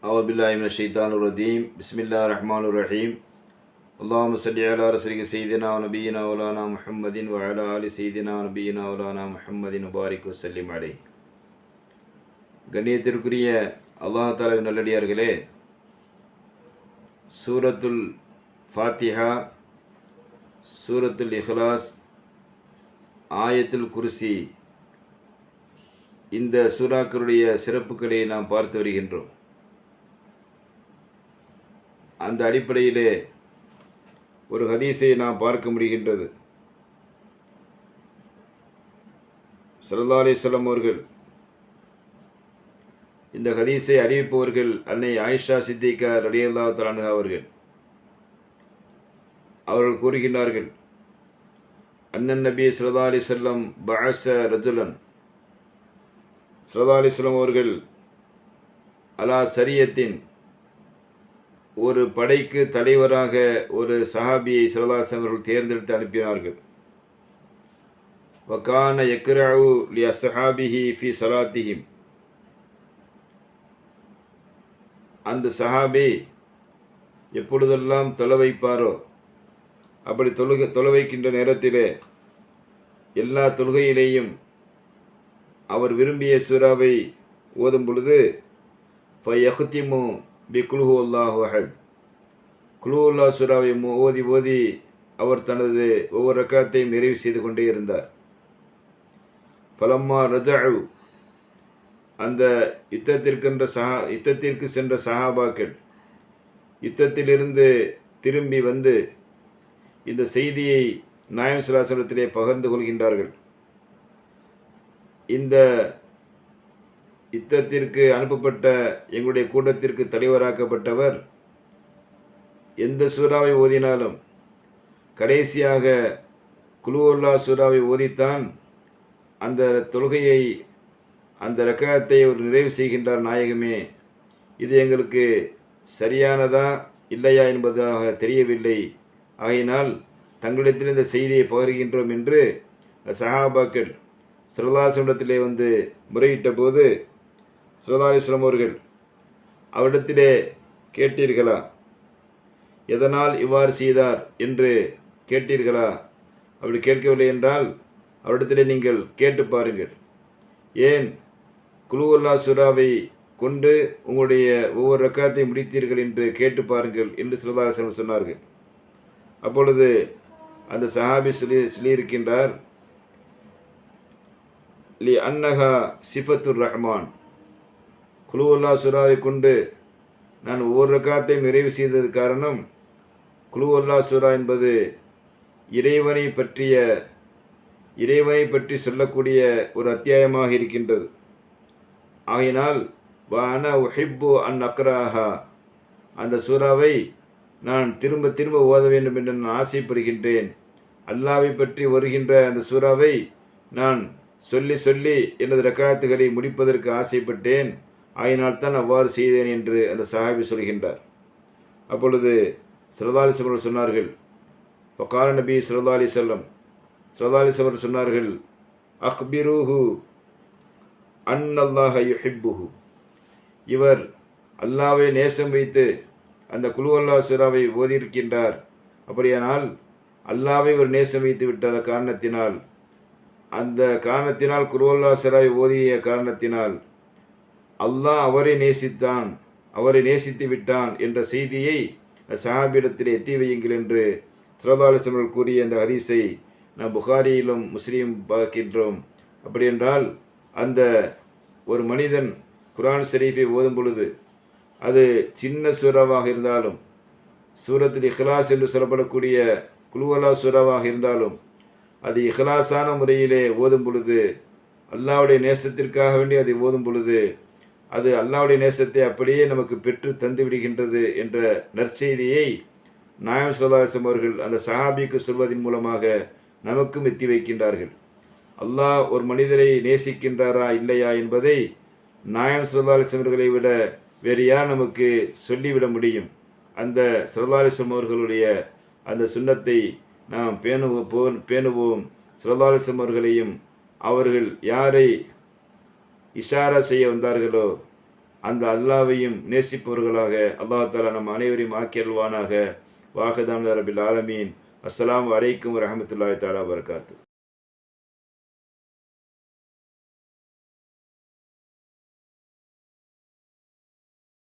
أعوذ بالله من الشيطان الرجيم بسم الله الرحمن الرحيم اللهم صل على رسولك سيدنا ونبينا مولانا محمد وعلى آل سيدنا ونبينا مولانا محمد وبارك وسلم عليه. கண்ணியத்திற்குரிய அல்லாஹ் தஆலாவின் நல்லடியார்களே, சூரத்துல் ஃபாத்திஹா, சூரத்துல் இஹ்லாஸ், ஆயத்துல் குர்சி, இந்த சூறாக்களுடைய சிறப்புகளை நாம் பார்த்து வருகின்றோம். அந்த அடிப்படையிலே ஒரு ஹதீஸை நாம் பார்க்க முடிகின்றது. ஸல்லல்லாஹு அலைஹி வஸல்லம் அவர்கள், இந்த ஹதீஸை அறிவிப்பவர்கள் அன்னை ஆயிஷா சித்திகா ரலியல்லாஹு தஆலா அன்ஹா அவர்கள் கூறுகின்றார்கள், அன்னன் நபி ஸல்லல்லாஹு அலைஹி வஸல்லம் பஅஸ ரஜுலன், ஸல்லல்லாஹு அலைஹி வஸல்லம் அவர்கள் அலா சரியத்தின், ஒரு படைக்கு தலைவராக ஒரு சஹாபியை ஸல்லல்லாஹு அலைஹி வஸல்லம் அவர்கள் தேர்ந்தெடுத்து அனுப்பினார்கள். வகான யக்ரஉ லி அஸ்ஹாபிஹி ஃபி ஸலாத்திஹிம், அந்த சஹாபி எப்பொழுதெல்லாம் தொலை வைப்பாரோ அப்படி தொலை வைக்கின்ற நேரத்திலே எல்லா தொழுகையிலேயும் அவர் விரும்பிய சூறாவை ஓதும் பொழுது ஃபயஹ்திமு பிகுல் ஹுவல்லாஹு அஹத், குல் ஹுவல்லாஹ் சூறாவை ஓதி அவர் தனது ஒவ்வொரு ரக்காத்தையும் நிறைவு செய்து கொண்டே இருந்தார். ஃபலம்மா ரஜஅு, அந்த யுத்தத்திற்கு சென்ற சஹாபாக்கள் யுத்தத்திலிருந்து திரும்பி வந்து இந்த செய்தியை நாயகம் ஸல்லல்லாஹு அலைஹி வஸல்லத்திலே பகிர்ந்து கொள்கின்றார்கள். இந்த யுத்தத்திற்கு அனுப்பப்பட்ட எங்களுடைய கூட்டத்திற்கு தலைவராக்கப்பட்டவர் எந்த சூறாவை ஓதினாலும் கடைசியாக குல் ஹுவல்லாஹ் சூறாவை ஓதித்தான் அந்த தொழுகையை, அந்த ரக்காத்தை அவர் நிறைவு செய்கின்றார். நாயகமே, இது எங்களுக்கு சரியானதா இல்லையா என்பதாக தெரியவில்லை, ஆகையினால் தங்களிடத்தில் இந்த செய்தியை பகிர்கின்றோம் என்று சஹாபாக்கள் ஸல்லல்லாஹு அலைஹி வஸல்லத்திலே வந்து முறையிட்ட போது ஸல்லல்லாஹு அலைஹி வஸல்லம் அவர்கள் அவரிடத்திலே கேட்டீர்களா, எதனால் இவ்வாறு செய்தார் என்று கேட்டீர்களா? அப்படி கேட்கவில்லை என்றால் அவரிடத்திலே நீங்கள் கேட்டு பாருங்கள், ஏன் குல் ஹுவல்லாஹ் சூறாவை கொண்டு உங்களுடைய ஒவ்வொரு ரக்காத்தை முடித்தீர்கள் என்று கேட்டு பாருங்கள் என்று ஸல்லல்லாஹு அலைஹி வஸல்லம் சொன்னார்கள். அப்பொழுது அந்த சஹாபி சொல்லியிருக்கின்றார், லி அன்னஹா சிஃபத்துர் ரஹ்மான், குல் ஹுவல்லாஹ் சூறாவை கொண்டு நான் ஒவ்வொரு ரக்காத்தையும் நிறைவு செய்தது காரணம், குல் ஹுவல்லாஹ் சூறா என்பது இறைவனை பற்றி சொல்லக்கூடிய ஒரு அத்தியாயமாக இருக்கின்றது. ஆகையினால் வஅன உஹிப்பு அன் அக்ராஹா, அந்த சூறாவை நான் திரும்ப திரும்ப ஓத வேண்டும் என்று நான் ஆசைப்படுகின்றேன். அல்லாஹ்வை பற்றி வருகின்ற அந்த சூறாவை நான் சொல்லி எனது ரக்காத்துகளை முடிப்பதற்கு ஆசைப்பட்டேன், ஆயினால் தான் அவ்வாறு செய்தேன் என்று அந்த சஹாபி சொல்கின்றார். அப்பொழுது ஸல்லல்லாஹு அலைஹி வஸல்லம் சொன்னார்கள், ஃபகால நபி ஸல்லல்லாஹு அலைஹி வஸல்லம் சொன்னார்கள், அக்பிருஹு அன்னல்லாஹ யுஹிப்புஹு, இவர் அல்லாஹ்வை நேசம் வைத்து அந்த குல் ஹுவல்லாஹ் சூறாவை ஓதியிருக்கின்றார். அப்படியானால் அல்லாஹ்வை ஒரு நேசம் வைத்து விட்ட காரணத்தினால், அந்த காரணத்தினால் குல் ஹுவல்லாஹ் சூறாவை ஓதிய காரணத்தினால் அல்லாஹ் அவரை நேசித்து விட்டான் என்ற செய்தியை சஹாபியிடத்தில் எத்தி வையுங்கள் என்று ஸல்லல்லாஹு அலைஹி வஸல்லம் கூறிய அந்த ஹதீஸை நாம் புகாரியிலும் முஸ்லீம் பார்க்கின்றோம். அப்படி என்றால் அந்த ஒரு மனிதன் குர்ஆன் ஷரீஃபை ஓதும் பொழுது அது சின்ன சூறாவாக இருந்தாலும், சூரத்துல் இஹ்லாஸ் என்று சொல்லப்படக்கூடிய குல் ஹுவல்லாஹ் சூறாவாக இருந்தாலும், அது இஹ்லாஸான முறையிலே ஓதும் பொழுது, அல்லாஹ்வுடைய நேசத்திற்காக வேண்டி அதை ஓதும் பொழுது அது அல்லாஹ்வுடைய நேசத்தை அப்படியே நமக்கு பெற்று தந்து விடுகின்றது என்ற நற்செய்தியை நாயகம் ஸல்லல்லாஹு அலைஹி வஸல்லம் அவர்கள் அந்த சஹாபிக்கு சொல்வதன் மூலமாக நமக்கும் எத்தி வைக்கின்றார்கள். அல்லாஹ் ஒரு மனிதரை நேசிக்கின்றாரா இல்லையா என்பதை நாயகம் ஸல்லல்லாஹு அலைஹி வஸல்லம் அவர்களை விட வேறு யார் நமக்கு சொல்லிவிட முடியும்? அந்த ஸல்லல்லாஹு அலைஹி வஸல்லம் அவர்களுடைய அந்த சுன்னத்தை நாம் பேணுவோம். ஸல்லல்லாஹு அலைஹி வஸல்லம் அவர்களையும் அவர்கள் யாரை இஷாரா செய்ய வந்தார்களோ அந்த அல்லாவையும் நேசிப்பவர்களாக அல்லாஹ் தஆலா நம் அனைவரையும் ஆக்கியல்வானாக. வாஹிதான் ரபில் ஆலமீன். அஸ்ஸலாமு அலைக்கும் வரஹ்மத்துல்லாஹி தஆலா வபரகாத்துஹு.